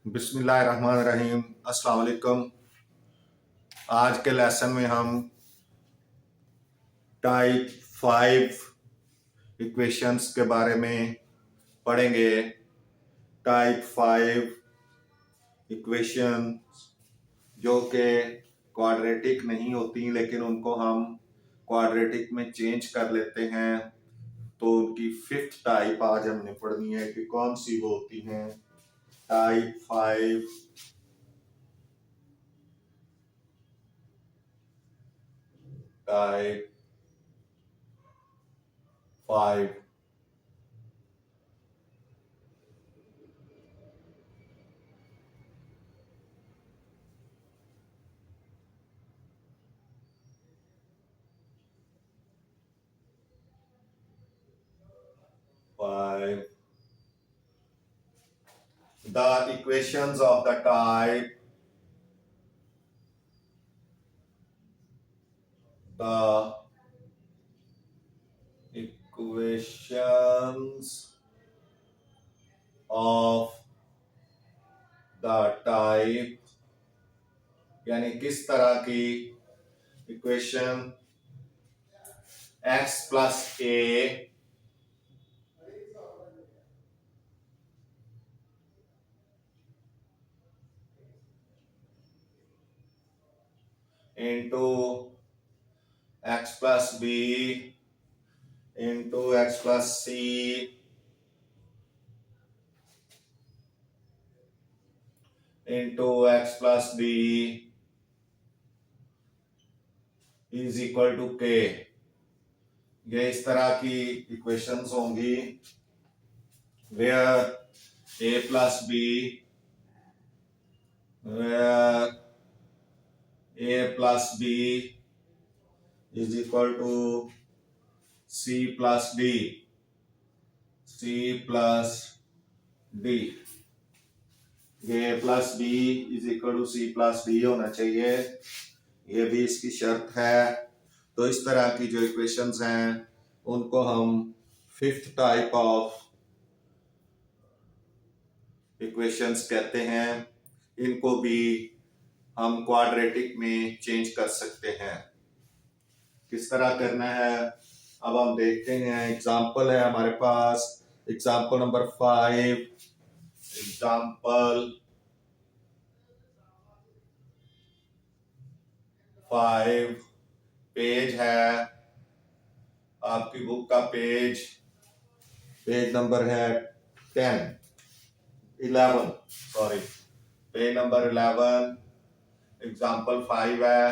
बिस्मिल्लाहिर्रहमानिर्रहीम। अस्सलाम वालेकुम। आज के लेसन में हम टाइप 5 इक्वेशंस के बारे में पढ़ेंगे। टाइप 5 इक्वेशन जो कि क्वाड्रेटिक नहीं होती, लेकिन उनको हम क्वाड्रेटिक में चेंज कर लेते हैं, तो उनकी फिफ्थ टाइप आज हमने पढ़नी है कि कौन सी वो होती हैं। Type 5 type 5 5 the equations of the type the equations of the type यानी किस तरह की equation x plus A into x plus B into x plus C into x plus D is equal to K. ये इस तरह की equations होंगी where a plus B where a plus b is equal to c plus d c plus d। ये a plus b is equal to c plus d होना चाहिए, ये भी इसकी शर्त है। तो इस तरह की जो इक्वेशंस हैं उनको हम फिफ्थ टाइप ऑफ इक्वेशंस कहते हैं। इनको भी हम क्वाड्रेटिक में चेंज कर सकते हैं। किस तरह करना है अब हम देखते हैं। एग्जाम्पल है हमारे पास, एग्जाम्पल नंबर 5। एग्जाम्पल 5 पेज है आपकी बुक का, पेज नंबर है 11 सॉरी, पेज नंबर 11। एग्जाम्पल 5 है,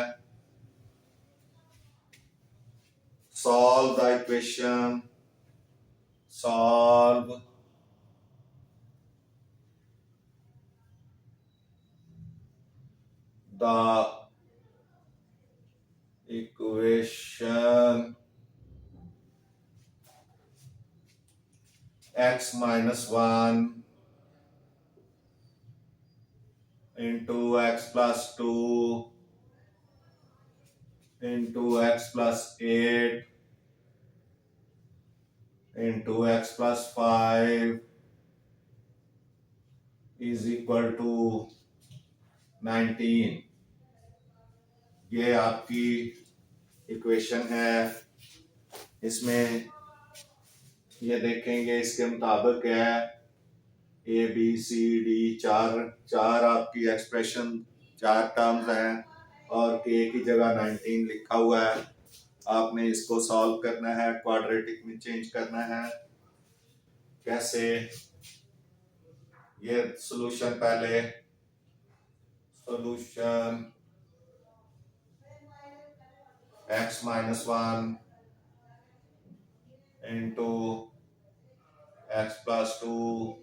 solve the equation, solve the equation x minus 1 into x plus 2 into x plus 8 into x plus 5 is equal to 19। ये आपकी equation है। इसमें ये देखेंगे इसके मुताबिक है ए बी सी डी, चार आपकी एक्सप्रेशन, चार टर्म्स हैं और के की जगह 19 लिखा हुआ है। आपने इसको सॉल्व करना है, क्वाड्रेटिक में चेंज करना है। कैसे? ये सॉल्यूशन पहले, solution x minus 1 into x plus 2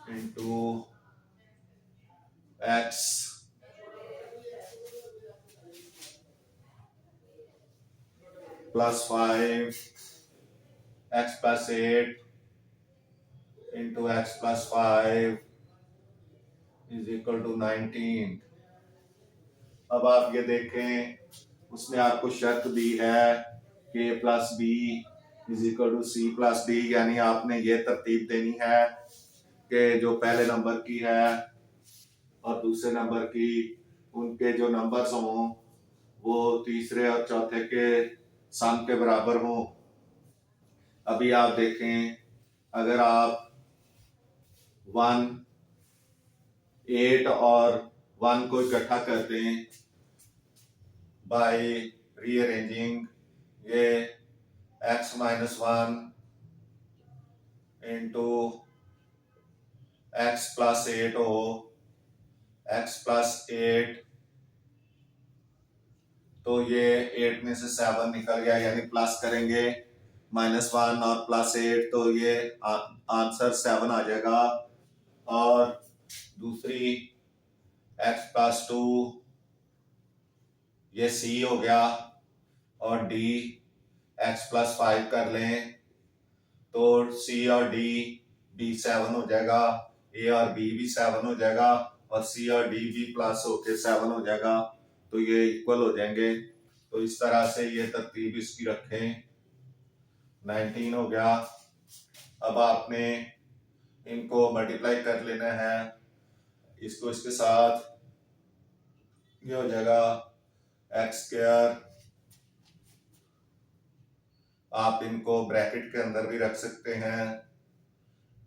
into x plus 5 x plus 8 into x plus 5 is equal to 19। अब आप ये देखें, उसने आपको शर्त दी है कि a plus B is equal to C plus D, यानी आपने ये तरतीब देनी है उनके जो पहले नंबर की है और दूसरे नंबर की, उनके जो नंबर्स हों वो तीसरे और चौथे के सम के बराबर हों। अभी आप देखें, अगर आप 1, 8 और 1 को इकट्ठा कर दें बाय रीअरेंजिंग, ये x minus 1 into x plus 8 हो, x प्लस 8, तो ये 8 में से 7 निकल गया, यानी प्लस करेंगे -1 और +8 तो ये आंसर 7 आ जाएगा। और दूसरी x प्लस 2, ये c हो गया, और d x प्लस 5 कर लें तो c और d b 7 हो जाएगा, a और b भी 7 हो जाएगा, और c और d भी प्लस होके 7 हो जाएगा, तो ये इक्वल हो जाएंगे। तो इस तरह से ये तरतीब इसकी रखें। 19 हो गया। अब आपने इनको मल्टीप्लाई कर लेना है, इसको इसके साथ, ये हो जाएगा x²। आप इनको ब्रैकेट के अंदर भी रख सकते हैं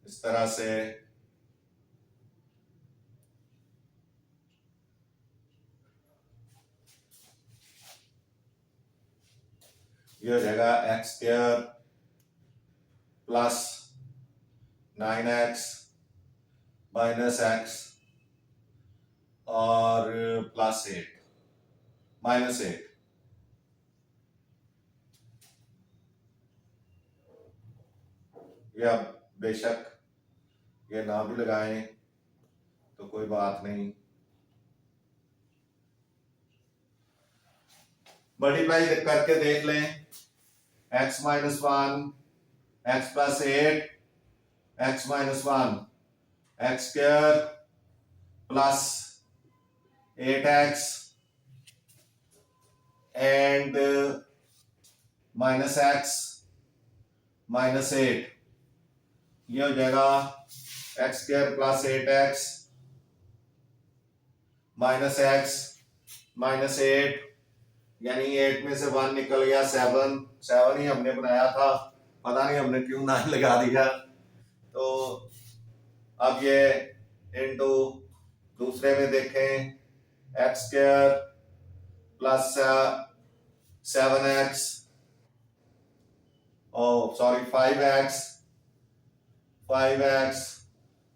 इस तरह से। ये हो जाएगा x² plus 9x minus x और +8 -8। ये अब बेशक ये ना भी लगाएं तो कोई बात नहीं। मल्टीप्लाई करके देख लें, x minus 1, x plus 8, x minus 1, x² plus 8x and -x minus 8, ये हो जाएगा x² plus 8x minus x minus 8, यानी 8 में से 1 निकल गया 7 ही हमने बनाया था, पता नहीं हमने क्यों 9 लगा दिया। तो अब ये इनटू दूसरे में देखें, x² plus 7x, sorry 5x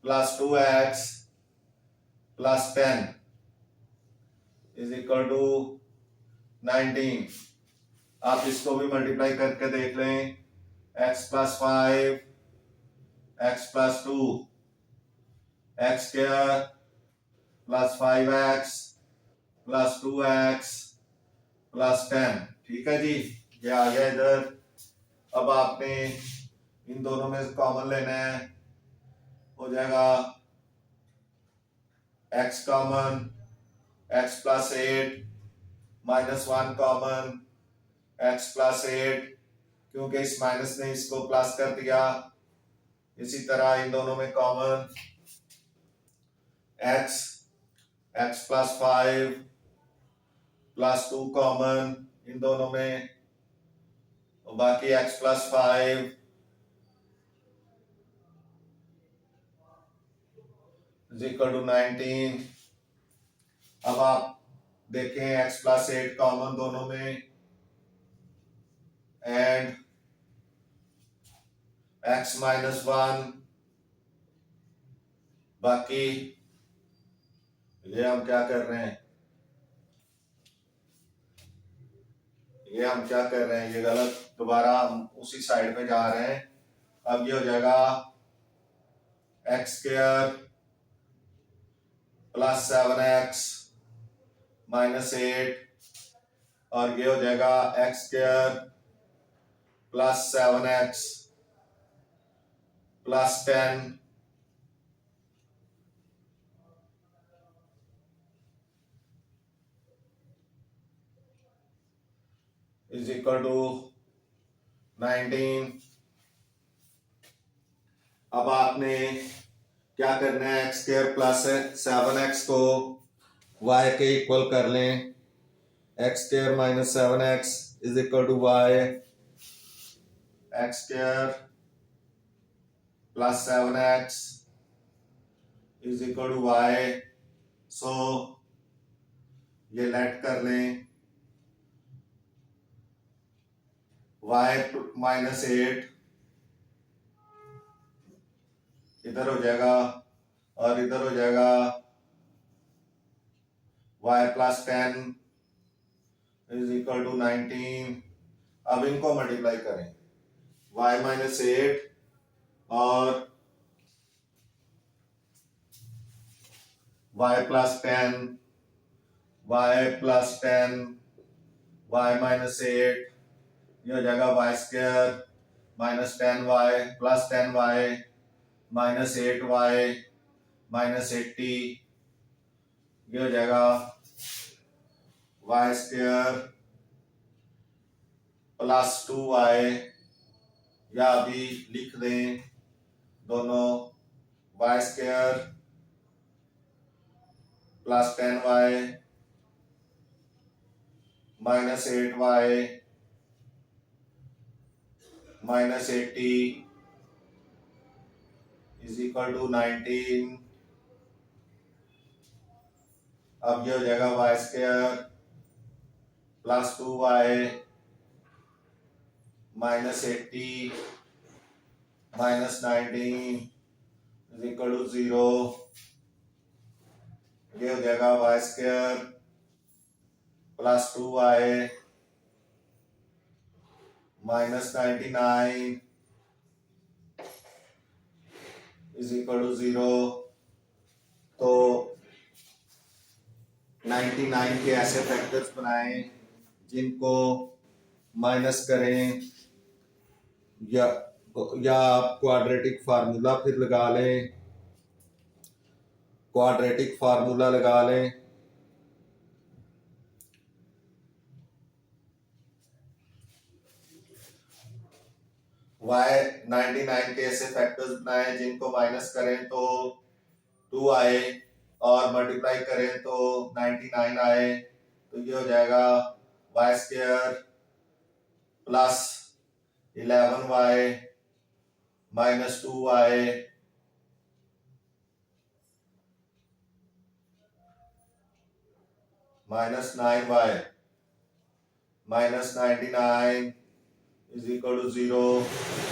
plus 2x plus 10 is equal to 19। आप इसको भी मल्टीप्लाई करके देख लें, x plus 5, x plus 2, x² plus 5x plus 2x plus 10। ठीक है जी, ये आ गया इधर। अब आपने इन दोनों में से कॉमन लेना है, हो जाएगा x common, x plus 8 -1 common, x plus 8, क्योंकि इस माइनस ने इसको प्लस कर दिया। इसी तरह इन दोनों में common x plus 5 plus 2 common इन दोनों में, और बाकी x plus 5 is equal to 19। अब आप देखें x प्लस 8 कॉमन दोनों में, एंड x माइनस 1, बाकी ये हम क्या कर रहे हैं, ये गलत, दोबारा हम उसी साइड पे जा रहे हैं। अब ये हो जाएगा x² प्लस 7x माइनस 8, और ये हो जाएगा x² plus 7x plus 10 is equal to 19। अब आपने क्या करना है, एक्स स्क्वायर प्लस 7x को y के इक्वल कर लें। X square minus 7x is equal to y, x square plus 7x is equal to y. So ये लेट कर लें, y माइनस 8 इधर हो जाएगा और इधर हो जाएगा y plus 10 is equal to 19। अब इनको मल्टीप्लाई करें, y माइनस 8 और y plus 10, y plus 10, y minus 8, ये हो जाएगा y square minus 10y plus 10y minus 8y minus 80, ये हो जाएगा वाई स्क्वायर प्लस 2y, या अभी लिख दें दोनों, y square plus 10y minus 8y minus 80 is equal to 19। अब ये हो जाएगा y square plus 2y minus 80 minus 19 is equal to 0। ये हो जाएगा y square plus 2y minus 99 is equal to 0। तो 99 के ऐसे फैक्टर्स बनाएं जिनको माइनस करें, या आप क्वाड्रेटिक फार्मूला फिर लगा लें, क्वाड्रेटिक फार्मूला लगा लें। y 99 के ऐसे फैक्टर्स बनाए जिनको माइनस करें तो 2 आए और मल्टीप्लाई करें तो 99 आए। तो ये हो जाएगा y square plus 11y minus 2y minus 9y minus 99 is equal to 0।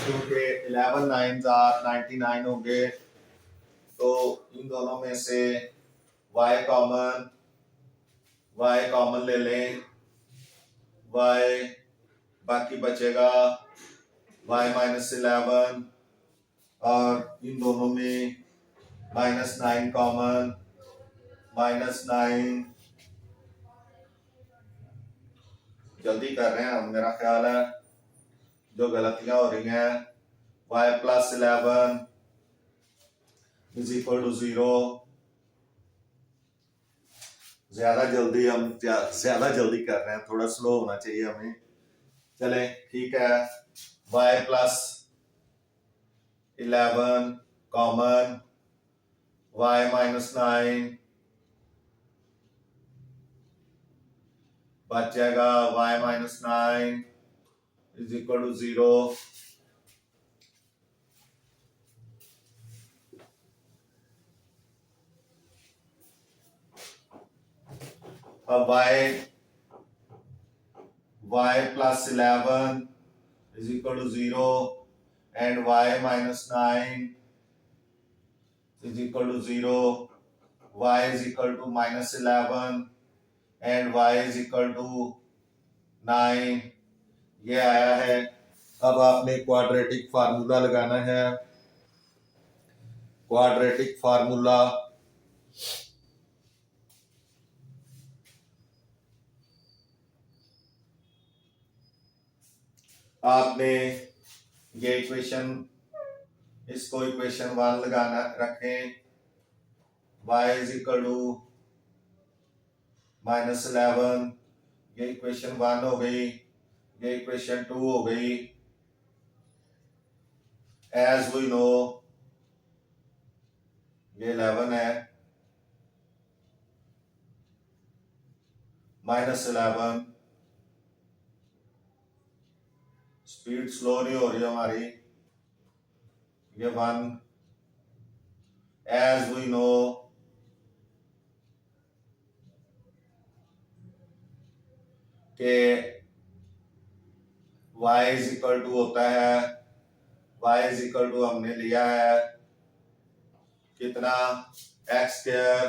क्योंकि 11 नाइन 99 हो गए, तो इन दोनों में से y कॉमन ले लें, y बाकी बचेगा y माइनस 11 और इन दोनों में माइनस 9 कॉमन, माइनस 9। जल्दी कर रहे हैं हम, मेरा ख्याल है जो गलतियां हो रही हैं। y plus 11 is equal to 0। ज्यादा जल्दी कर रहे हैं, थोड़ा स्लो होना चाहिए हमें। चले ठीक है, y plus 11 common, y minus 9 बच जाएगा, y minus 9 is equal to 0। अब y plus 11 is equal to 0 and y minus 9 is equal to 0। y is equal to minus 11 and y is equal to 9, ये आया है। अब आपने quadratic formula लगाना है। क्वाड्रेटिक फार्मूला आपने ये इक्वेशन, इसको इक्वेशन 1 लगाना रखें, y is equal to minus 11, ये इक्वेशन 1 हो गई, ये इक्वेशन 2 हो गई। एज वी नो ये 11 है, -11, स्पीड स्लो नहीं हो रही हमारी, ये 1, एज वी नो के y इज इक्वल टू होता है, y इज इक्वल टू हमने लिया है कितना, एक्स स्क्वायर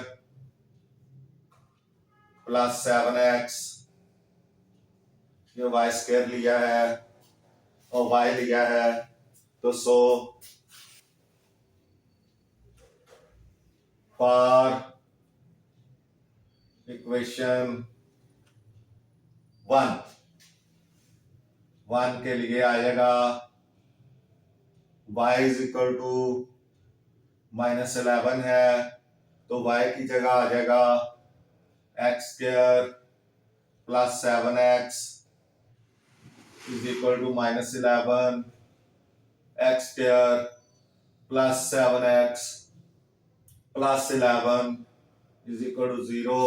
प्लस 7x, ये y स्क्वायर लिया है और y लिया है, तो सो फॉर इक्वेशन 1 के लिए आएगा y इज इक्वल टू -11 है, तो y की जगह आ जाएगा x square plus 7x is equal to -11, x square plus 7x plus 11 is equal to 0।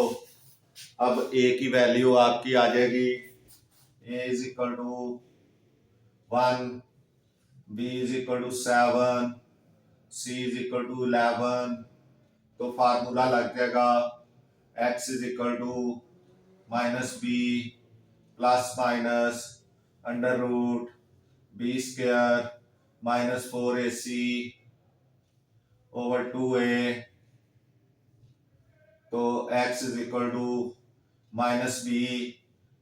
अब a की वैल्यू आपकी आ जाएगी, a is equal to 1, b is equal to 7, c is equal to 11, तो फार्मूला लग जाएगा x is equal to -b plus minus under root b square -4ac over 2a, तो x is equal to -b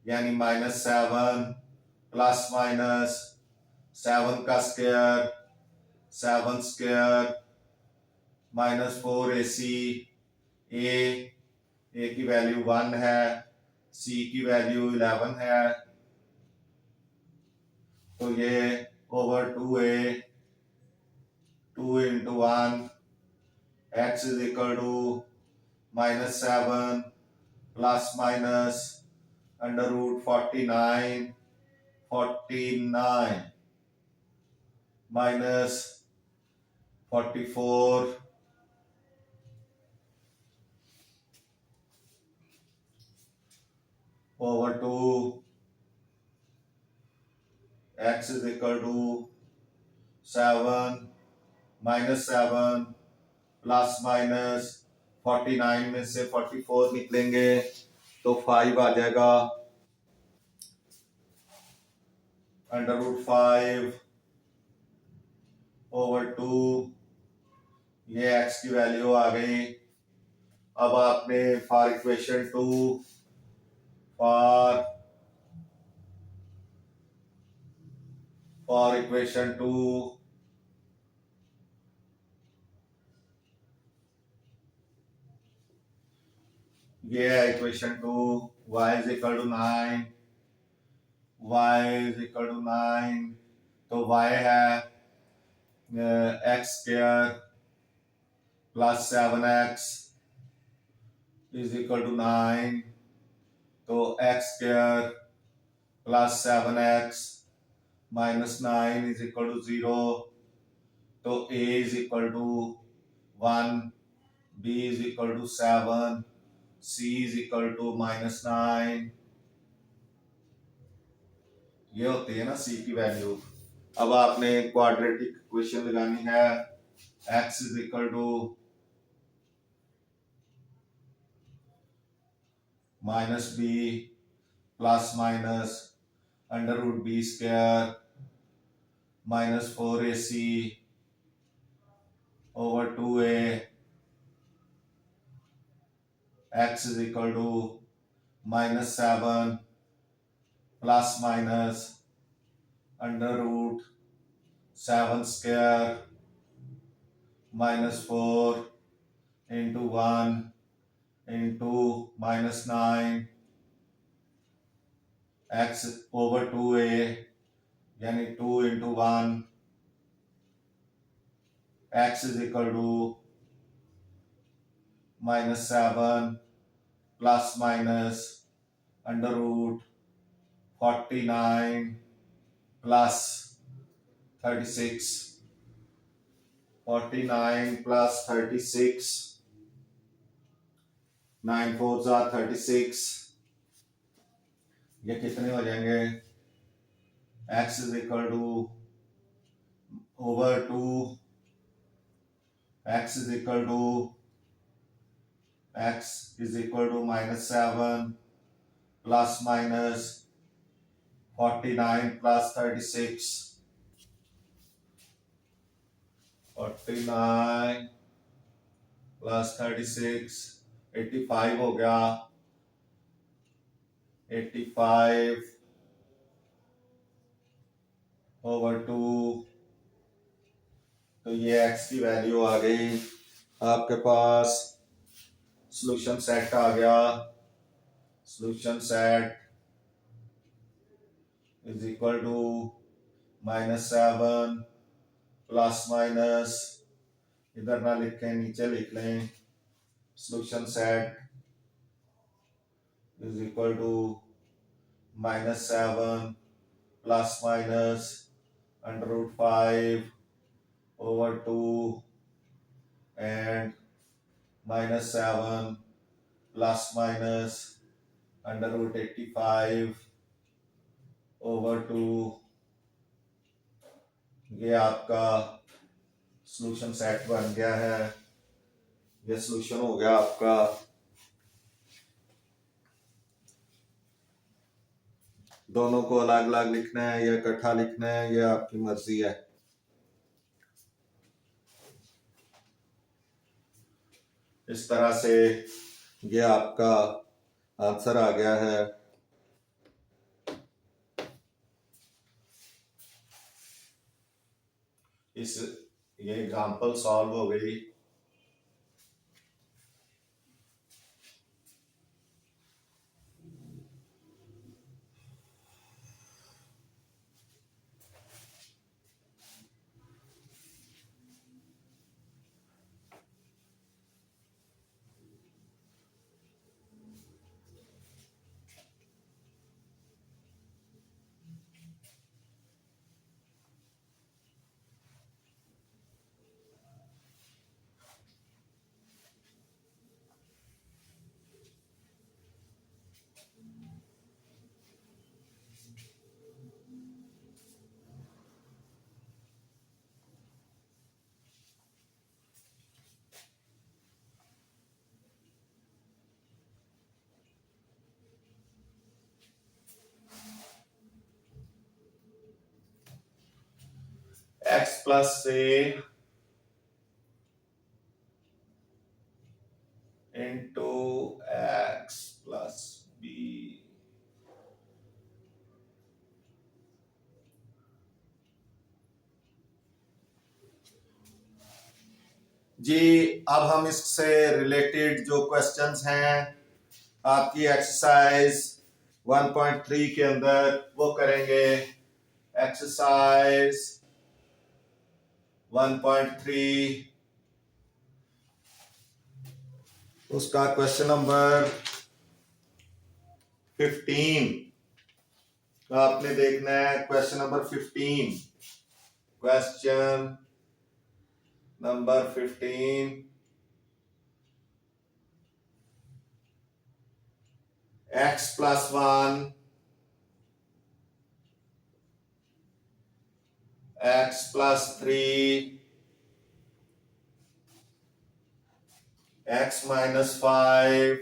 यानी -7 plus minus 7 का square 7 square -4ac, a की value 1 है, c की value 11 है, तो ये over 2a 2 into 1, x is equal to -7 plus minus under root 49 minus 44 over 2, x is equal to 7 -7 plus minus 49 में से 44 निकलेंगे तो 5 आ जाएगा, अंडर रूट 5 ओवर 2, ये x की वैल्यू आ गई। अब आपने फॉर इक्वेशन 2 फॉर इक्वेशन 2 ये है equation 2, y is equal to 9, तो y है x square plus 7x is equal to 9, तो x square plus 7x -9 is equal to 0, तो a is equal to 1, b is equal to 7, c is equal to -9, ये होती है ना c की value. अब आपने क्वाड्रेटिक इक्वेशन लगानी है, x is equal to -b plus minus under root b square -4ac over 2a, x is equal to -7 plus minus under root 7 square -4 into 1 into -9 x over 2a यानी 2 into 1, x is equal to -7 plus minus under root 49 plus 36.5 49 plus 36, 9 4 36, ये कितने हो जाएंगे? x is equal to over 2, x is equal to -7 plus minus 49 plus 36, 49 plus 36 85 हो गया, 85 over 2, तो ये x की वैल्यू आ गई आपके पास। सॉल्यूशन सेट आ गया, solution set is equal to -7 plus minus, इधर ना लिखें नीचे लिख लें, solution set is equal to -7 plus minus √5 over 2 and -7 plus minus √85 over 2, ये आपका सॉल्यूशन सेट बन गया है। ये सॉल्यूशन हो गया आपका। दोनों को अलग अलग लिखना है या इकट्ठा लिखना है, ये आपकी मर्जी है। इस तरह से ये आपका आंसर आ गया है। ये एग्जांपल सॉल्व हो गई। x plus a into x plus b, जी अब हम इससे रिलेटेड जो क्वेश्चंस हैं आपकी एक्सरसाइज 1.3 के अंदर वो करेंगे। एक्सरसाइज 1.3 उसका क्वेश्चन नंबर 15 आपने देखना है। Question number 15, question number 15, x plus 1, x plus 3, x minus 5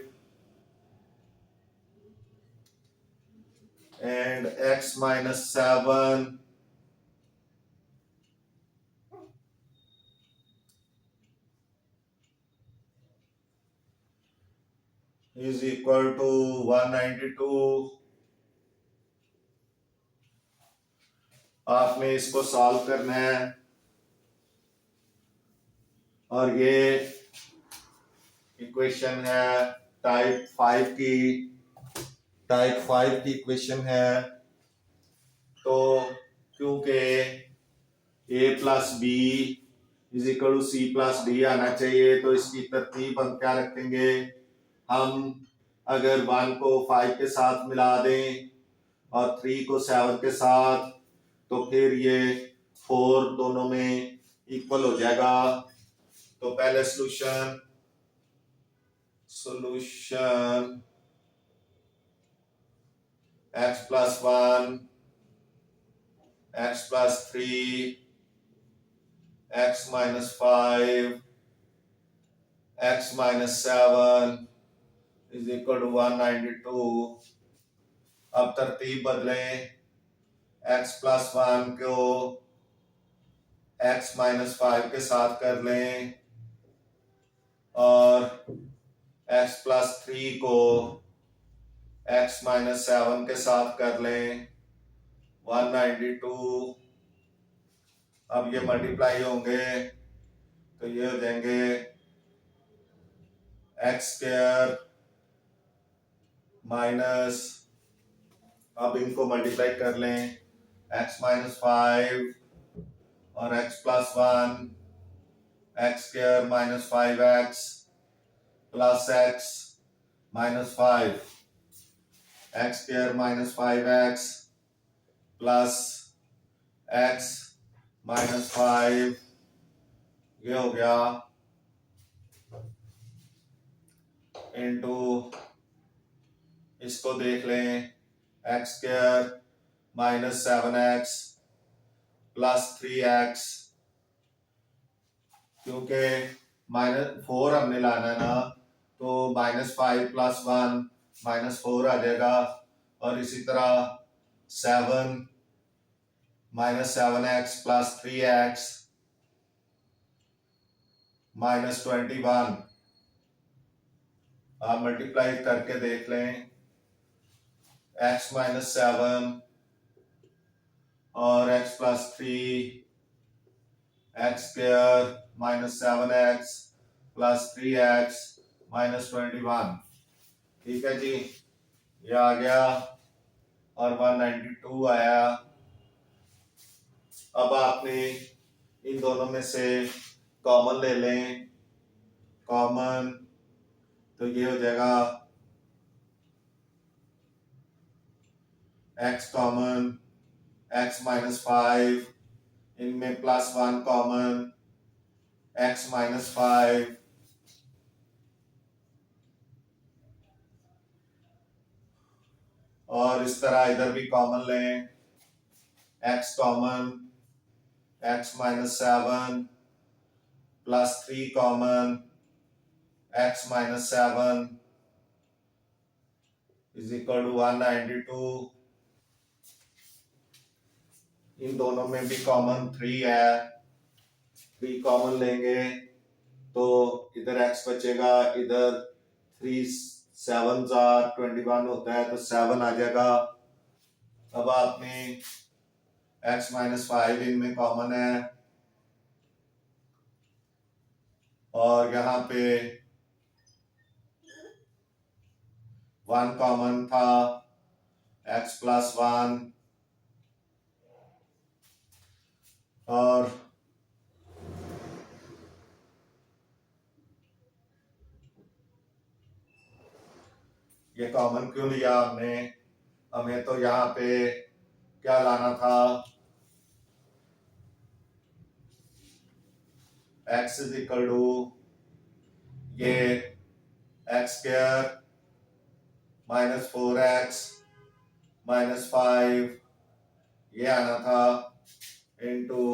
and x minus 7 is equal to 192। आपने इसको सॉल्व करना है और ये इक्वेशन है टाइप 5 की इक्वेशन है। तो क्योंकि a plus B is equal to C plus d आना चाहिए, तो इसकी तरतीब हम क्या रखेंगे, हम अगर 1 को 5 के साथ मिला दें और 3 को 7 के साथ, तो फिर ये 4 दोनों में इक्वल हो जाएगा। तो पहले solution x plus 1, x plus 3, x minus 5, x minus 7 is equal to 192। अब तरतीब बदलें, x प्लस 1 को x माइनस 5 के साथ कर लें और x प्लस 3 को x माइनस 7 के साथ कर लें 192। अब ये मल्टीप्लाई होंगे तो ये हो जाएंगे एक्स स्क्वायर माइनस, अब इनको मल्टीप्लाई कर लें, x माइनस 5 और x plus 1, x square minus 5x plus x minus 5, x square minus 5x plus x minus 5, ये हो गया इनटू, इसको देख लें, x square minus 7x plus 3x, क्योंकि -4 हमने लाना है ना, तो -5 प्लस 1 -4 आ जाएगा। और इसी तरह 7 -7x प्लस 3x -21। आप मल्टीप्लाई करके देख लें, x माइनस 7 और x plus 3, x square minus 7x plus 3x -21। ठीक है जी, ये आ गया और 192 आया। अब आपने इन दोनों में से कॉमन ले लें, कॉमन तो ये हो जाएगा x कॉमन, x माइनस 5, इनमें प्लस 1 कॉमन, x माइनस 5, और इस तरह इधर भी कॉमन लें, x common, x minus 7 plus 3 common, x minus 7 is equal to 192। इन दोनों में भी कॉमन 3 है, 3 कॉमन लेंगे तो इधर x बचेगा, इधर 3 7 21 होता है तो 7 आ जाएगा। अब आपने x माइनस 5 इनमें कॉमन है और यहाँ पे 1 कॉमन था, x प्लस 1, और ये कॉमन क्यों लिया हमने, हमें तो यहाँ पे क्या लाना था, x इज इक्वल टू ये x square minus 4x minus 5 ये आना था into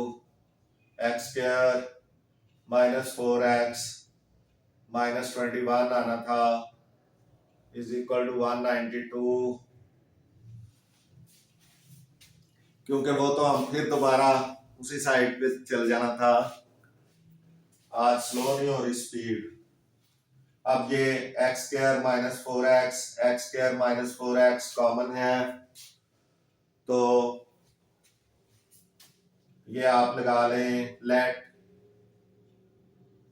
x square minus 4x minus 21 आना था इज इक्वल टू 192। क्योंकि वो तो हम फिर दोबारा उसी साइड पे चल जाना था, आज स्लो नहीं हो रही स्पीड। अब ये x square minus 4x, x square minus 4x common है तो ये आप लगा लें, let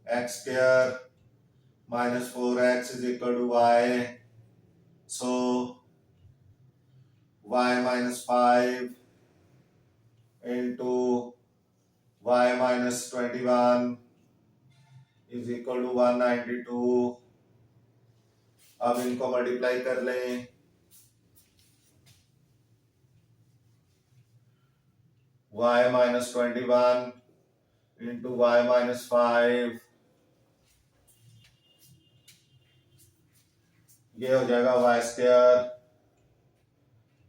x square minus 4x is equal to y, so y minus 5 into y minus 21 is equal to 192। अब इनको मल्टीप्लाई कर लें, y minus 21 into y minus 5, ये हो जाएगा y square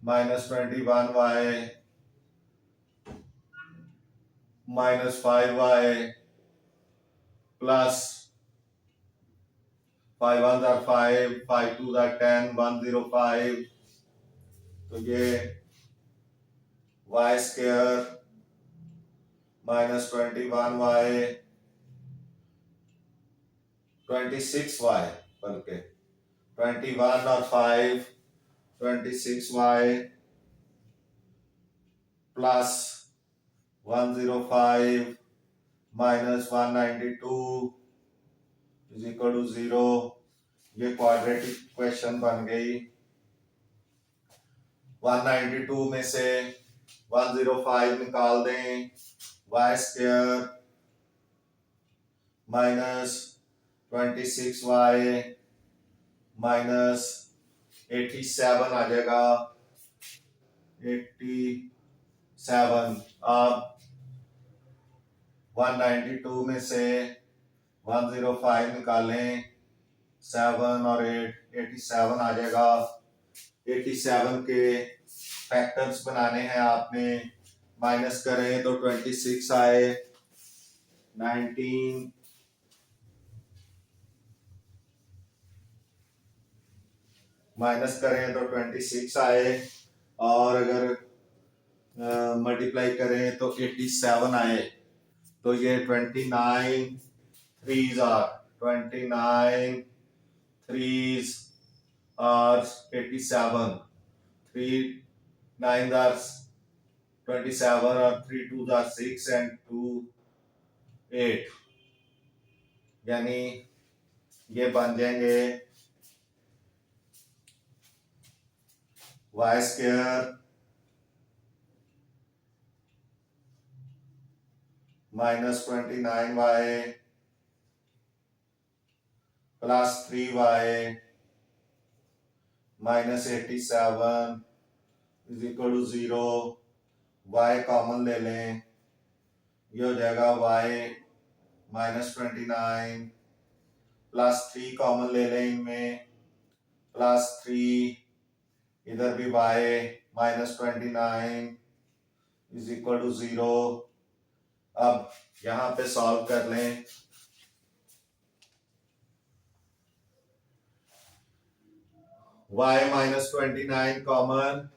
minus 21y minus 5y plus 5 1 are 5, 5 2 are 10, 105, तो ये y square minus 21y 26y बल्कि 21 और 5 26y plus 105 minus 192 is equal to 0। ये क्वाड्रेटिक इक्वेशन बन गई। 192 में से 105 निकाल दें, y square minus 26y minus 87 आ जाएगा 87। अब 192 में से 105 निकालें, 7 और 8 87 आ जाएगा। 87 के फैक्टर्स बनाने हैं आपने, माइनस करें तो 26 आए, 19 माइनस करें तो 26 आए, और अगर मल्टीप्लाई करें तो 87 आए। तो ये 29 3s are 29 3s are 87, 3 9s are 27 और 3 2s आर 6 and 2 8, यानी ये बन जाएंगे y square minus 29y plus 3y minus 87 is equal to 0। y common ले लें, ये हो जाएगा y माइनस 29 प्लस 3 कॉमन ले लें इनमें, प्लस 3, इधर भी y minus 29 is equal to 0। अब यहां पे सॉल्व कर लें। y माइनस 29 कॉमन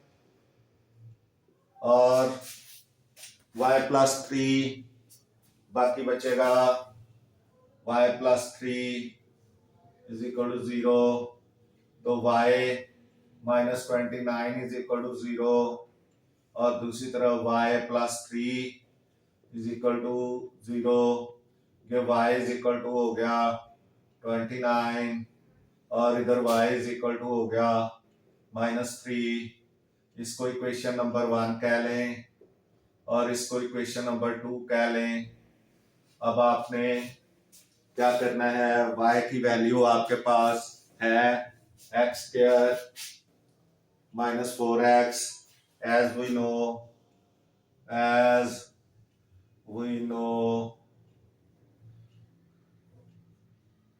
और y प्लस 3 बाकी बचेगा, y plus 3 is equal to 0। तो y minus 29 is equal to 0 और दूसरी तरफ y plus 3 is equal to 0। ये y इज इक्वल टू हो गया 29 और इधर y इज इक्वल टू हो गया माइनस 3। इसको इक्वेशन नंबर 1 कह लें और इसको इक्वेशन नंबर 2 कह लें। अब आपने क्या करना है, y की वैल्यू आपके पास है x square minus 4x, as we know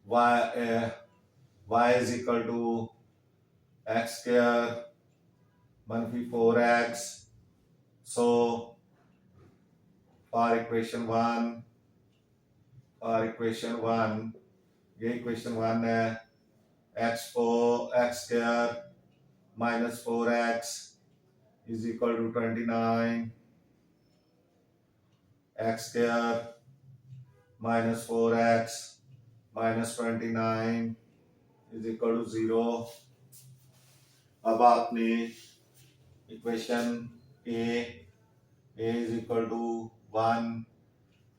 y is equal to x square minus 4x. So for equation 1 ये इक्वेशन 1 है, x square minus 4x is equal to 29, x square minus 4x minus 29 is equal to 0। अब आपने equation a is equal to 1,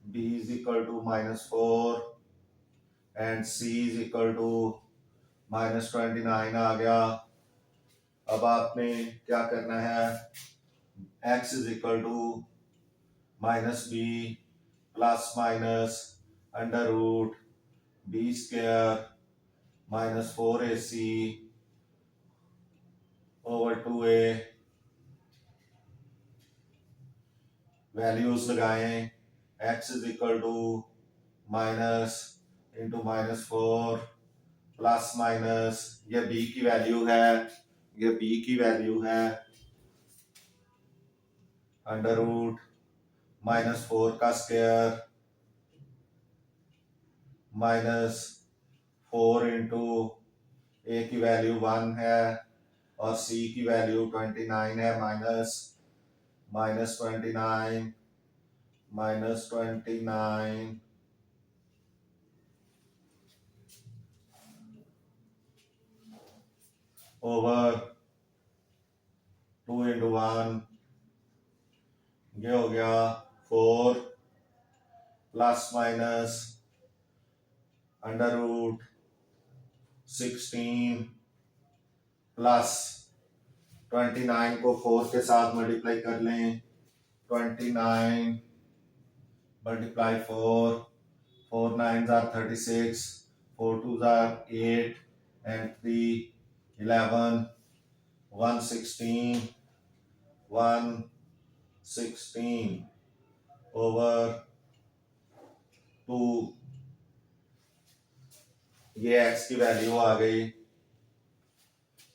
b is equal to minus 4 and c is equal to minus 29 आ गया। अब आपने क्या करना है, x is equal to minus b plus minus under root b square minus 4ac over 2a values लगाएं। x is equal to minus into -4 plus minus, ये b की value है, ये b की वैल्यू है अंडर रूट -4 का square -4 into a की value 1 है और c की वैल्यू 29 है, -29 ओवर 2 इंटू 1, ये हो गया 4 plus minus under root 16 plus 29 को 4 के साथ मल्टीप्लाई कर लें, 29 multiply 4, 4 9s are 36, 4 2s are 8 and 3 11, 116 over 2, ये x की वैल्यू आ गई,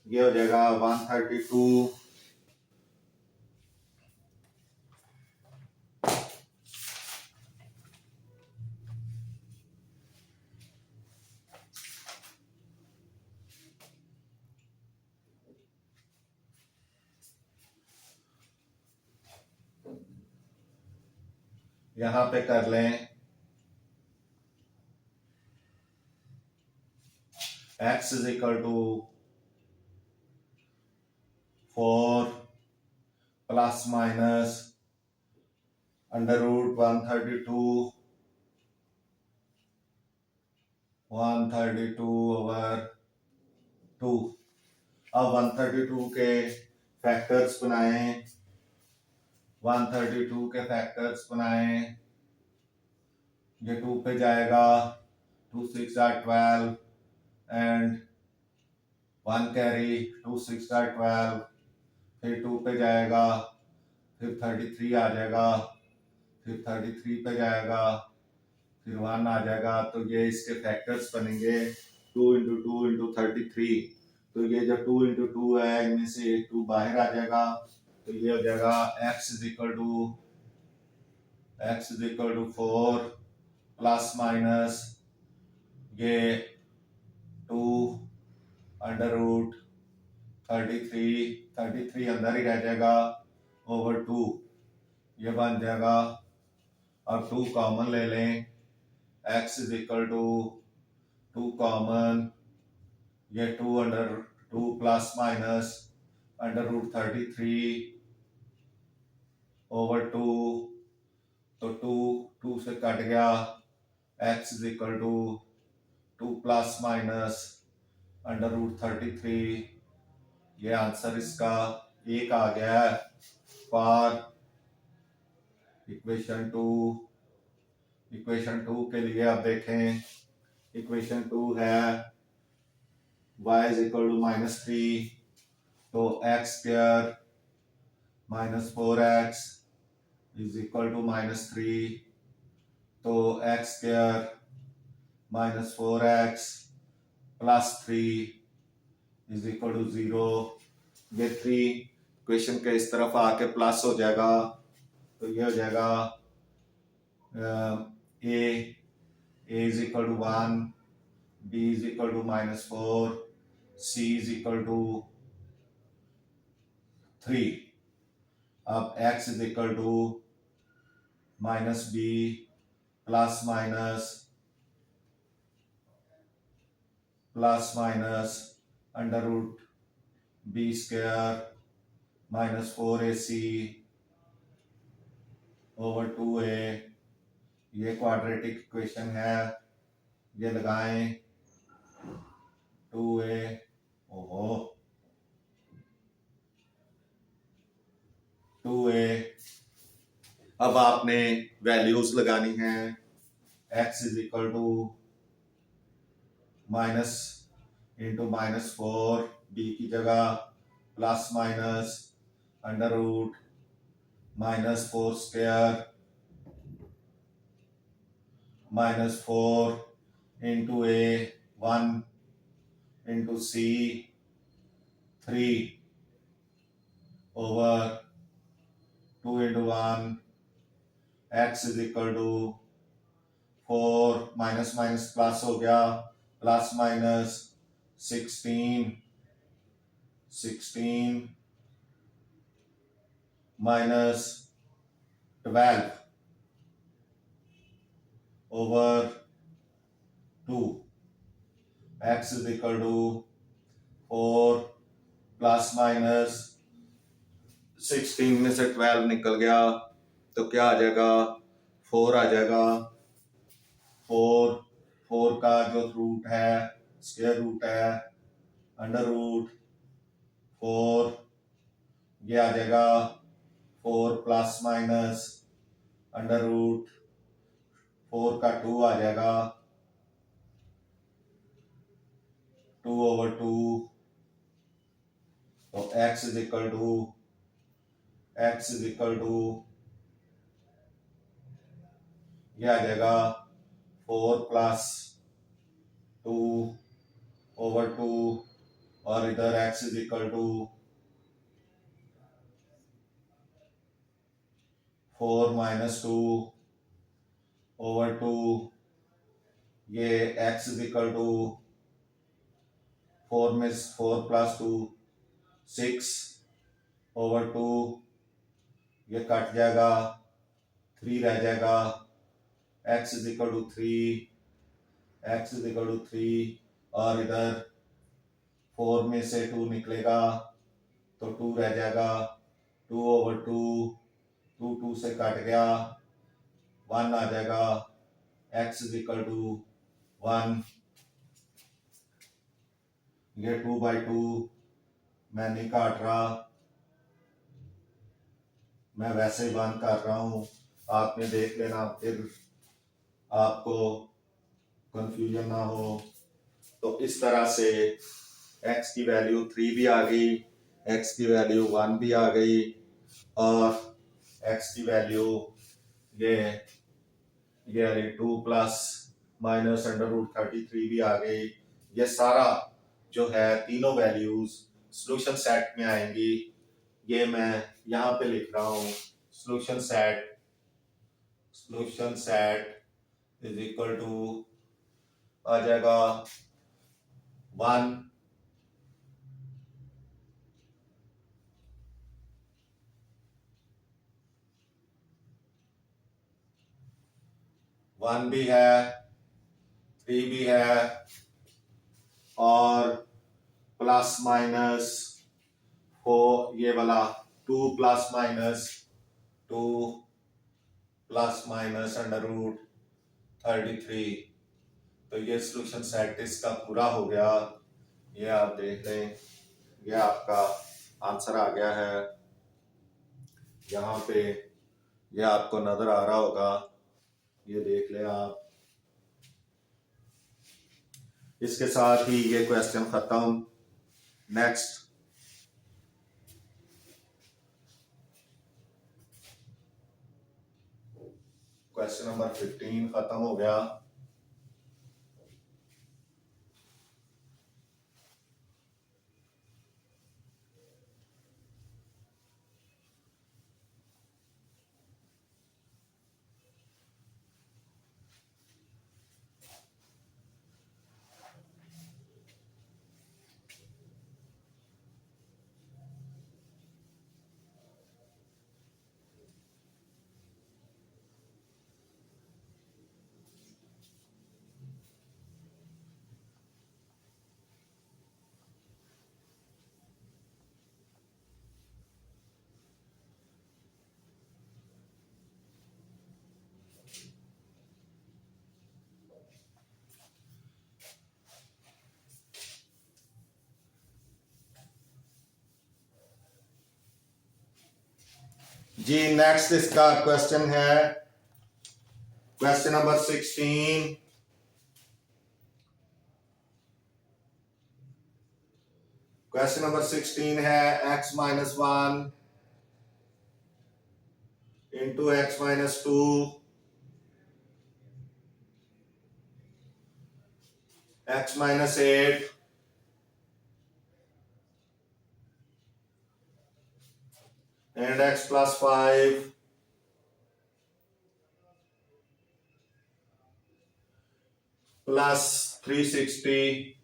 ये हो जाएगा 132 यहां पे कर लें x is equal to 4 plus minus under root 132 over 2। अब 132 के फैक्टर्स बनाएं, 132 के फैक्टर्स बनाएं, ये 2 पे जाएगा, 2 6 are 12 एंड 1 कैरी, 2 6 are 12, फिर 2 पे जाएगा, फिर 33 आ जाएगा, फिर 33 पे जाएगा, फिर 1 आ जाएगा, तो ये इसके फैक्टर्स बनेंगे 2 इंटू 2 इंटू 33। तो ये जो 2 इंटू 2 है, इनमें से 2 बाहर आ जाएगा, तो ये हो जाएगा x is equal to 4 plus minus ये 2 अंडर रूट 33 अंदर ही रह जाएगा ओवर 2, ये बन जाएगा। अब 2 कॉमन ले लें, x is equal to 2 common, ये 2 under 2 plus minus under root 33 over 2, तो 2 से कट गया, x is equal to 2 plus minus under root 33, ये आंसर इसका एक आ गया है फॉर इक्वेशन 2 के लिए। अब देखें इक्वेशन 2 है y इज इक्वल टू -3, तो x square -4x is equal to -3, तो x square -4x plus 3 is equal to 0। ये 3 इक्वेशन के इस तरफ आके प्लस हो जाएगा, तो ये हो जाएगा a is equal to 1, b is equal to -4, c is equal to 3। अब x is equal to -b plus minus under root b square -4ac over 2a, ये क्वाड्रेटिक इक्वेशन है, ये लगाएं 2a, ओहो 2a। अब आपने वैल्यूज लगानी है, x is equal to minus into -4 b की जगह plus minus under root -4 square minus 4 into A 1 into C 3 over 2 into 1 x is equal to 4 minus minus plus हो गया plus minus 16 minus 12 over 2 x is equal to 4 plus minus 16 में से 12 निकल गया तो क्या आ जाएगा 4 आ जाएगा 4 का जो रूट है स्क्वायर रूट है अंडर रूट 4 ये आ जाएगा 4 प्लस माइनस अंडर रूट 4 का 2 आ जाएगा 2 over 2 तो x is equal to ये आ जाएगा 4 प्लस 2 over 2 और इधर x is equal to 4 minus 2 over 2 ये x is equal to 4 में 4 plus 2 6 over 2 ये कट जाएगा 3 रह जाएगा x is equal to 3 और इधर 4 में से 2 निकलेगा तो 2 रह जाएगा 2 over 2 से कट गया 1 आ जाएगा x is equal to 1 ये 2/2 मैं नहीं काट रहा मैं वैसे ही बंद कर रहा हूँ आपने देख लेना फिर आपको कंफ्यूजन ना हो तो इस तरह से x की वैल्यू 3 भी आ गई x की वैल्यू 1 भी आ गई और x की वैल्यू ये 2 प्लस माइनस अंडर रूट 33 भी आ गई ये सारा जो है तीनों वैल्यूज सॉल्यूशन सेट में आएंगी ये मैं यहाँ पे लिख रहा हूँ solution set is equal to आ जाएगा 1 भी है 3 भी है और प्लस माइनस 4 ये वाला 2 प्लस माइनस अंडर रूट 33 तो ये सॉल्यूशन सेट इसका पूरा हो गया ये आप देख लें ये आपका आंसर आ गया है यहाँ पे ये आपको नजर आ रहा होगा ये देख लें आप इसके साथ ही ये क्वेश्चन खत्म नेक्स्ट क्वेश्चन नंबर 15 खत्म हो गया जी नेक्स्ट इसका क्वेश्चन है क्वेश्चन नंबर 16 क्वेश्चन नंबर 16 है x minus 1 into x minus 2 x minus 8 and x plus 5 plus 360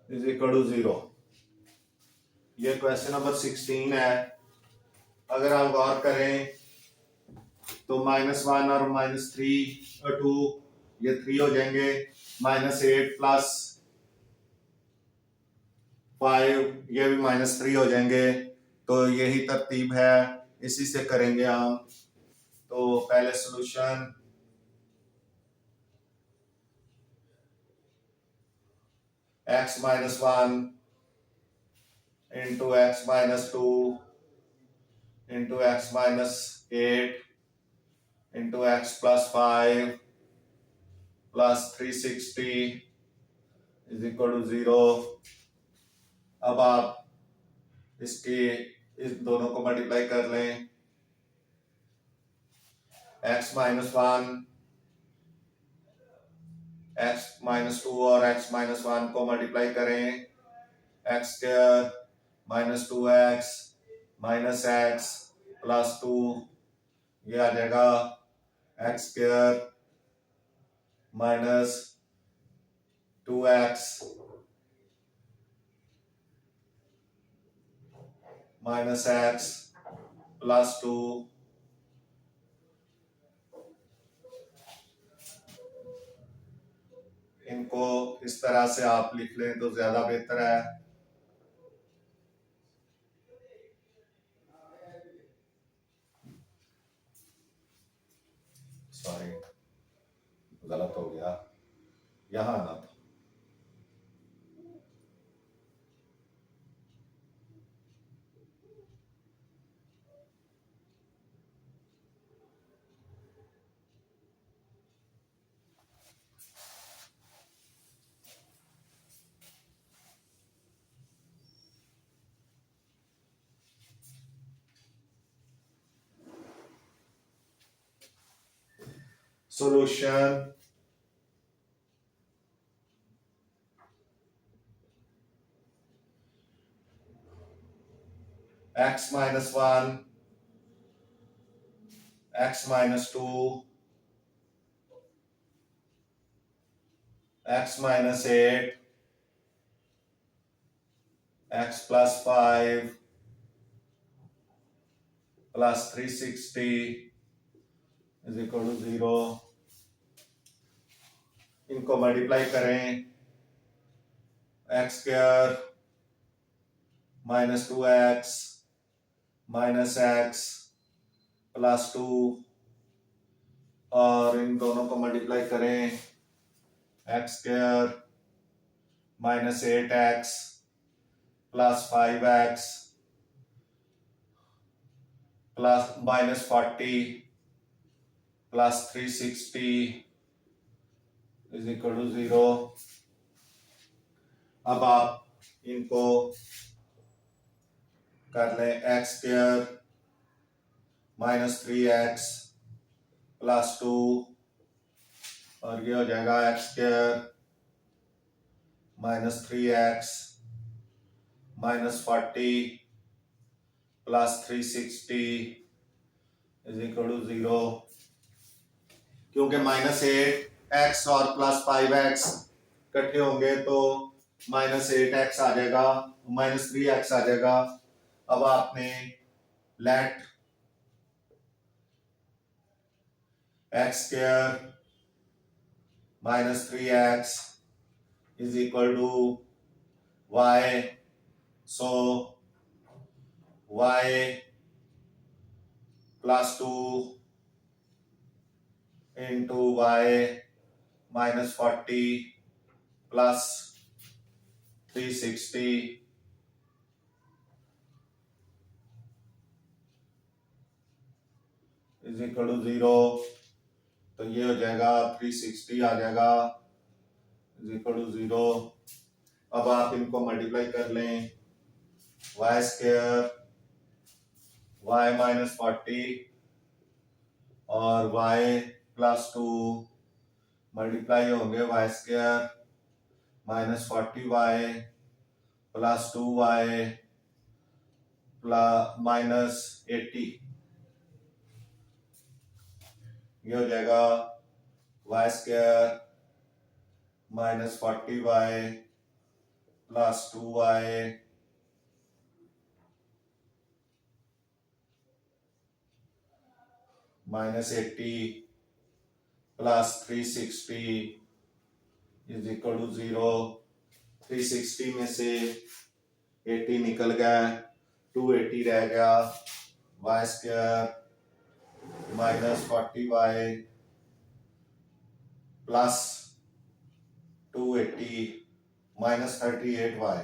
is equal to 0। ये क्वेश्चन नंबर 16 है। अगर आप गौर करें तो -1 और -3 और 2 ये 3 हो जाएंगे, -8 प्लस 5 ये भी -3 हो जाएंगे। तो यही तरतीब है, इसी से करेंगे हम। तो पहले solution x minus 1 into x minus 2 into x minus 8 into x plus 5 plus 360 is equal to 0। अब आप इसके इस दोनों को मल्टीप्लाई कर लें। x minus 1 x minus 2 और x minus 1 को मल्टीप्लाई करें, x square minus 2x minus x plus 2 ये आ जाएगा x square minus 2x minus x plus 2। इनको इस तरह से आप लिख लें तो ज्यादा बेहतर है। सॉरी, गलत हो गया, यहां आना था। Solution x minus 1 x minus 2 x minus 8 x plus 5 plus 360 is equal to 0। इनको मल्टीप्लाई करें, x square minus 2x minus x plus 2 और इन दोनों को मल्टीप्लाई करें, x square minus 8x plus 5x plus minus 40 plus 360 is equal to 0। अब आप इनको कर लें, x square minus 3x plus 2 और ये हो जाएगा x square minus 3x minus 40 plus 360 is equal to 0। क्योंकि -8x और प्लस 5x इकट्ठे होंगे तो -8x आ जाएगा, -3x आ जाएगा। अब आपने let x square -3x is equal to y, so y plus 2 into y minus 40 plus 360 is equal to 0। तो ये हो जाएगा 360 आ जाएगा is equal to 0। अब आप इनको मल्टीप्लाई कर लें, y स्क्वायर y minus 40 और y प्लस 2 मल्टीप्लाई होंगे y square minus 40y plus 2y plus minus 80। ये हो जाएगा y square minus 40y plus 2y minus 80 plus 360 is equal to 0। 360 में से 80 निकल गया, 280 रह गया। Y square minus 40y plus 280 minus 38y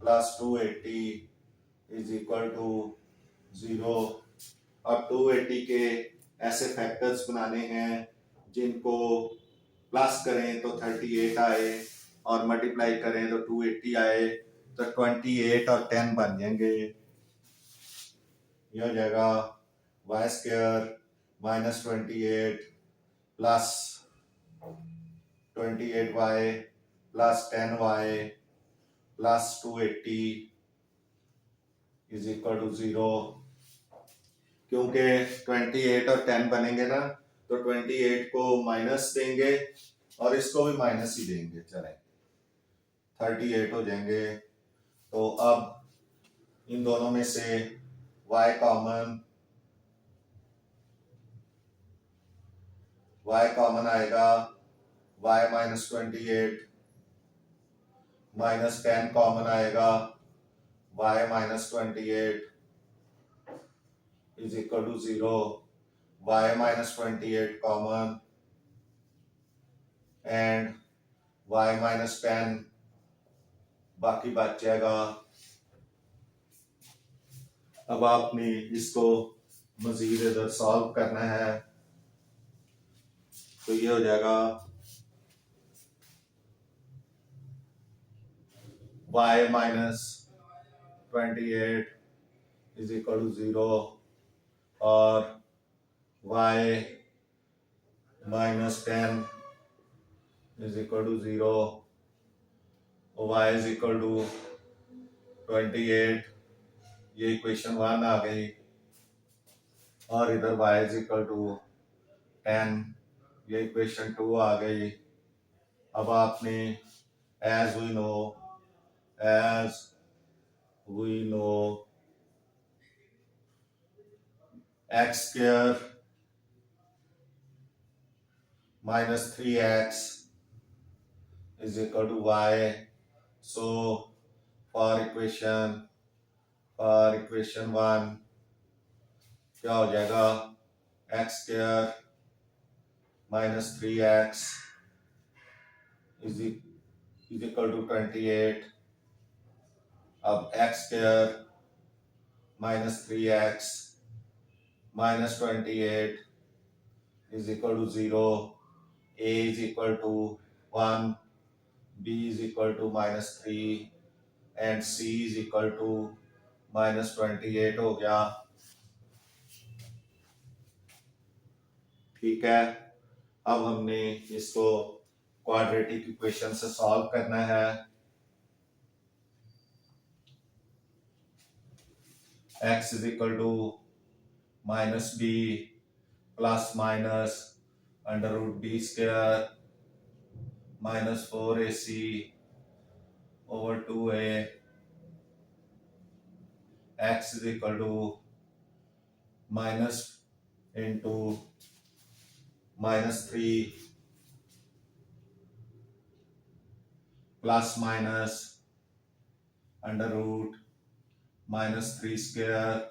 plus 280 is equal to 0। अब 280 के ऐसे फैक्टर्स बनाने हैं जिनको प्लस करें तो 38 आए और मल्टीप्लाई करें तो 280 आए, तो 28 और 10 बन जाएंगे। यह हो जाएगा y square minus 28 plus 28y plus 10y plus 280 is equal to 0। क्योंकि 28 और 10 बनेंगे ना, तो 28 को माइनस देंगे और इसको भी माइनस ही देंगे, चले 38 हो जाएंगे। तो अब इन दोनों में से y कॉमन आएगा, y माइनस 28 माइनस 10 कॉमन आएगा, y minus 28 is equal to 0। y minus 28 common and y minus 10 बाकी बच जाएगा। अब आपने इसको मजीद इधर सॉल्व करना है, तो ये हो जाएगा y minus 28 is equal to 0 और y minus 10 is equal to 0, y is equal to 28, ये इक्वेशन 1 आ गई, और इधर y इज इक्वल टू 10, ये इक्वेशन 2 आ गई। अब आपने as we know x square minus 3x is equal to y. So for equation 1 क्या हो जाएगा, x square minus 3x is equal to 28। अब x square minus 3x minus 28 is equal to 0, a is equal to 1, b is equal to minus 3 and c is equal to minus 28 हो गया। ठीक है, अब हमने इसको क्वाड्रेटिक इक्वेशन से solve करना है। x is equal to minus b plus minus under root b square minus 4ac over 2a, x is equal to minus into minus 3 plus minus under root minus 3 square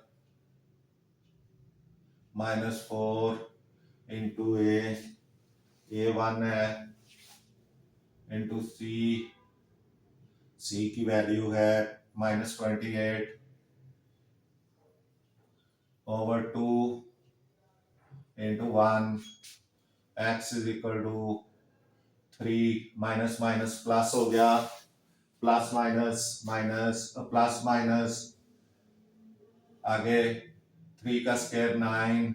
minus 4 into a 1 है into c की value है minus 28 over 2 into 1, x is equal to 3 minus minus plus हो गया, plus minus minus plus minus आगे 3 का square 9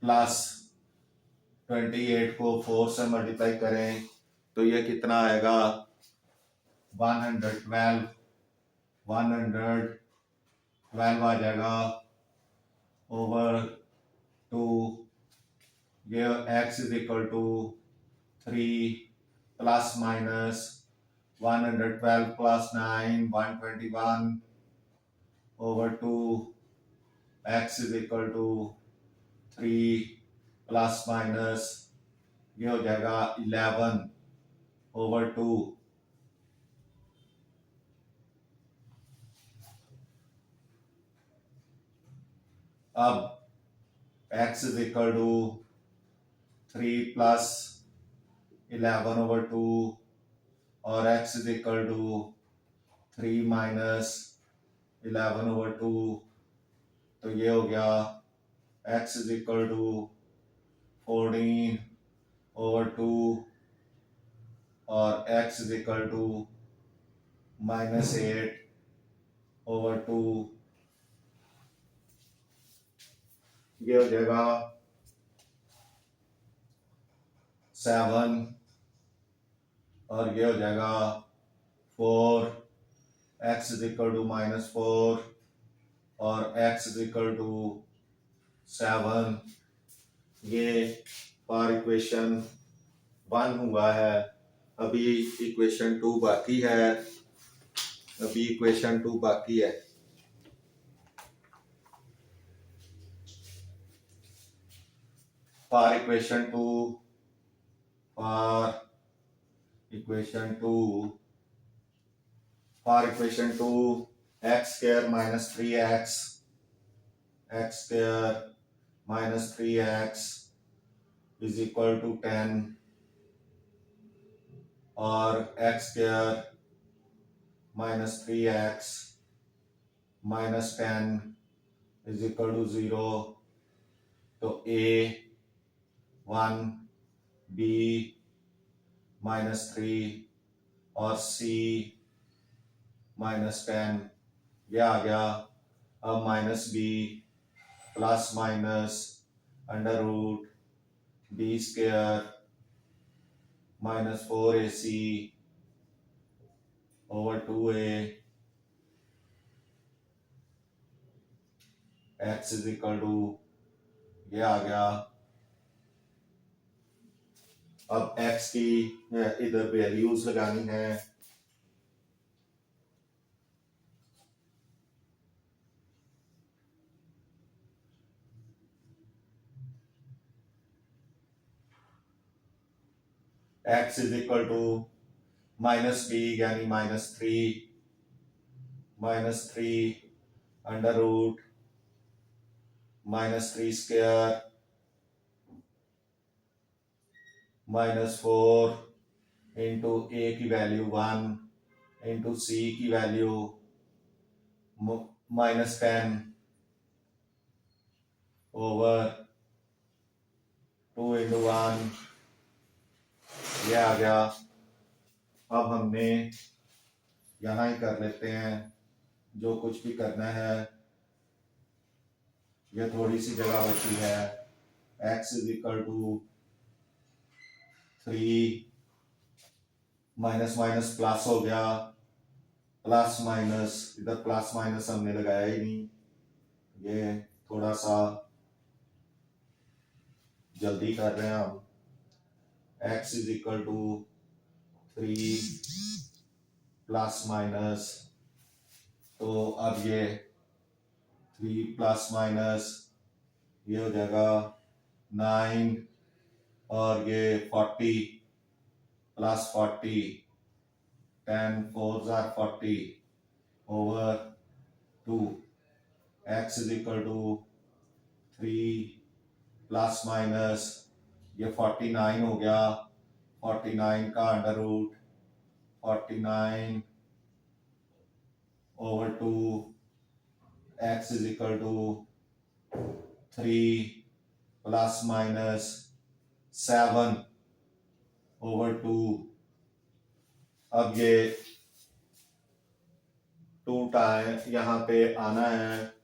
plus 28 को 4 से multiply करें तो ये कितना आएगा 112 आ जाएगा ओवर 2 ये x is equal to 3 plus minus 112 plus 9 121 over 2 x is equal to 3 plus minus ये हो जाएगा 11 ओवर 2 अब x is equal to 3 plus 11 over 2 और x is equal to 3 minus 11 over 2 तो ये हो गया x is equal to 14 over 2 और x is equal to -8 over 2 ये हो जाएगा 7 और ये हो जाएगा 4 x इज इक्वल टू -4 और x इज इक्वल टू 7 ये पर इक्वेशन 1 हुआ है। अभी इक्वेशन 2 बाकी है for equation 2 x square minus 3x is equal to 10 और x square minus 3x minus 10 is equal to 0 तो a 1 b -3 और c -10 ये आ गया। अब -b plus minus under root b square -4ac over 2a x is equal to ये आ गया। अब x की इधर वैल्यूज लगानी है। x is equal to -b यानी -3 under root -3 square -4 into a की वैल्यू 1 इंटू c की वैल्यू -10 ओवर 2 इंटू 1 ये आ गया। अब हमने यहाँ ही कर लेते हैं जो कुछ भी करना है। ये थोड़ी सी जगह बची है। x is equal to 3 minus plus हो गया प्लस माइनस इधर प्लस माइनस हमने लगाया ही नहीं। ये थोड़ा सा जल्दी कर रहे हैं हम। x is equal to 3 plus minus तो अब ये 3 प्लस माइनस ये हो जाएगा 9 और ये 40 प्लस 40 10 4 आर 40 over 2 x is equal to 3 plus minus ये 49 हो गया। 49 का under root 49 over 2 x is equal to 3 plus minus 7 over 2। अब ये 2 टाइम यहाँ पे आना है।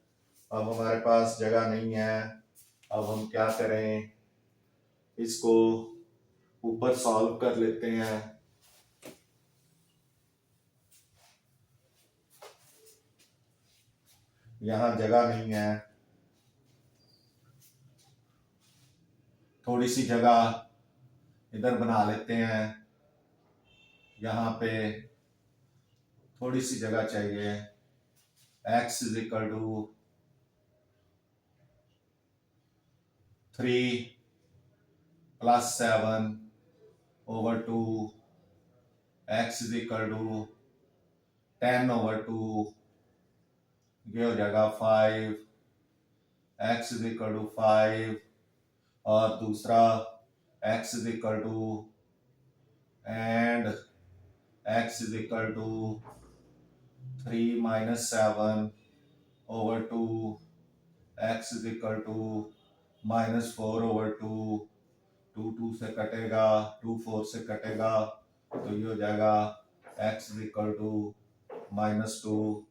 अब हमारे पास जगह नहीं है। अब हम क्या करें, इसको ऊपर सॉल्व कर लेते हैं। यहां जगह नहीं है, थोड़ी सी जगह इधर बना लेते हैं। यहाँ पे थोड़ी सी जगह चाहिए। x इज इक्वल टू 3 प्लस 7 over 2, x is equal to 10 over 2, ये हो जाएगा 5, x इज इक्वल टू 5, और दूसरा x is equal to and x is equal to 3 minus 7 over 2, x is equal to -4 over 2, 2 से कटेगा, 2 4 से कटेगा, तो ये हो जाएगा x इज इक्वल टू -2।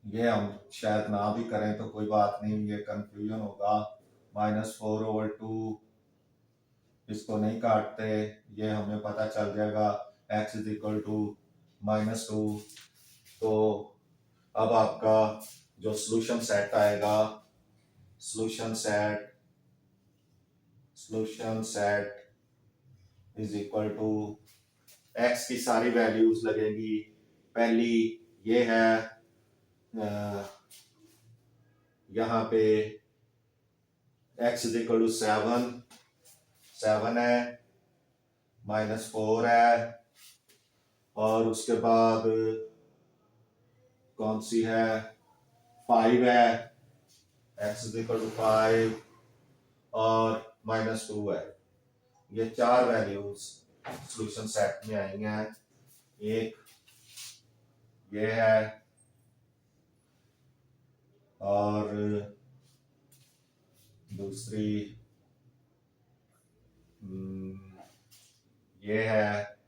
ये हम शायद ना भी करें तो कोई बात नहीं, ये कंफ्यूजन होगा। -4 ओवर 2, इसको नहीं काटते, ये हमें पता चल जाएगा x इज इक्वल टू -2। तो अब आपका जो सॉल्यूशन सेट आएगा, solution set is equal to, x की सारी वैल्यूज लगेंगी। पहली ये है, यहाँ पे x इज इक्वल टू 7 है, -4 है, और उसके बाद कौन सी है, 5 है, x इज इक्वल टू 5, और -2 है। ये चार वैल्यूज सॉल्यूशन सेट में आई हैं। एक ये है, और दूसरी ये है,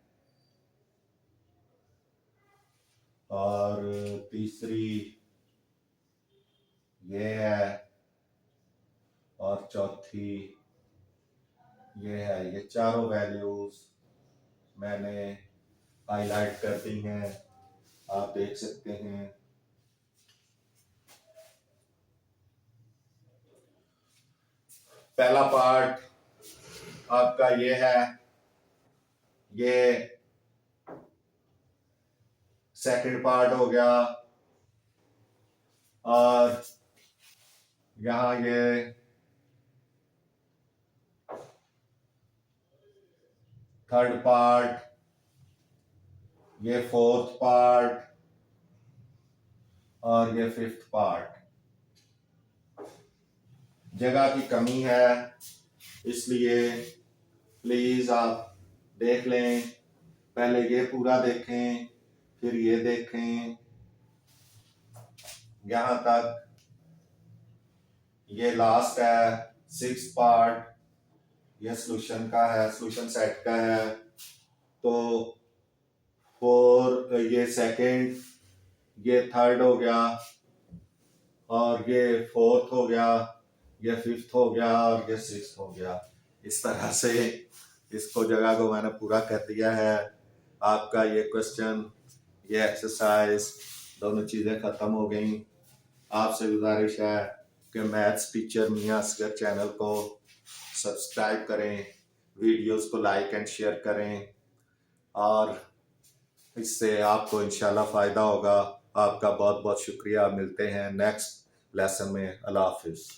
और तीसरी ये है, और चौथी ये है। ये चारों वैल्यूज मैंने हाईलाइट कर दी हैं, आप देख सकते हैं। पहला पार्ट आपका ये है, ये सेकंड पार्ट हो गया, और यहाँ ये थर्ड पार्ट, ये फोर्थ पार्ट, और ये फिफ्थ पार्ट। जगह की कमी है, इसलिए प्लीज आप देख लें, पहले ये पूरा देखें, फिर ये देखें। यहां तक ये लास्ट है, 6th पार्ट, ये सॉल्यूशन का है, सॉल्यूशन सेट का है। तो 4, ये सेकंड, ये थर्ड हो गया, और ये फोर्थ हो गया, ये फिफ्थ हो गया, और ये 6th हो गया। इस तरह से इसको जगह को मैंने पूरा कर दिया है। आपका ये क्वेश्चन, ये एक्सरसाइज, दोनों चीज़ें ख़त्म हो गई। आपसे गुजारिश है कि मैथ्स टीचर मियां असगर चैनल को सब्सक्राइब करें, वीडियोस को लाइक एंड शेयर करें, और इससे आपको इंशाल्लाह फ़ायदा होगा। आपका बहुत बहुत शुक्रिया। मिलते हैं नेक्स्ट लेसन में। अल्लाह हाफिज़।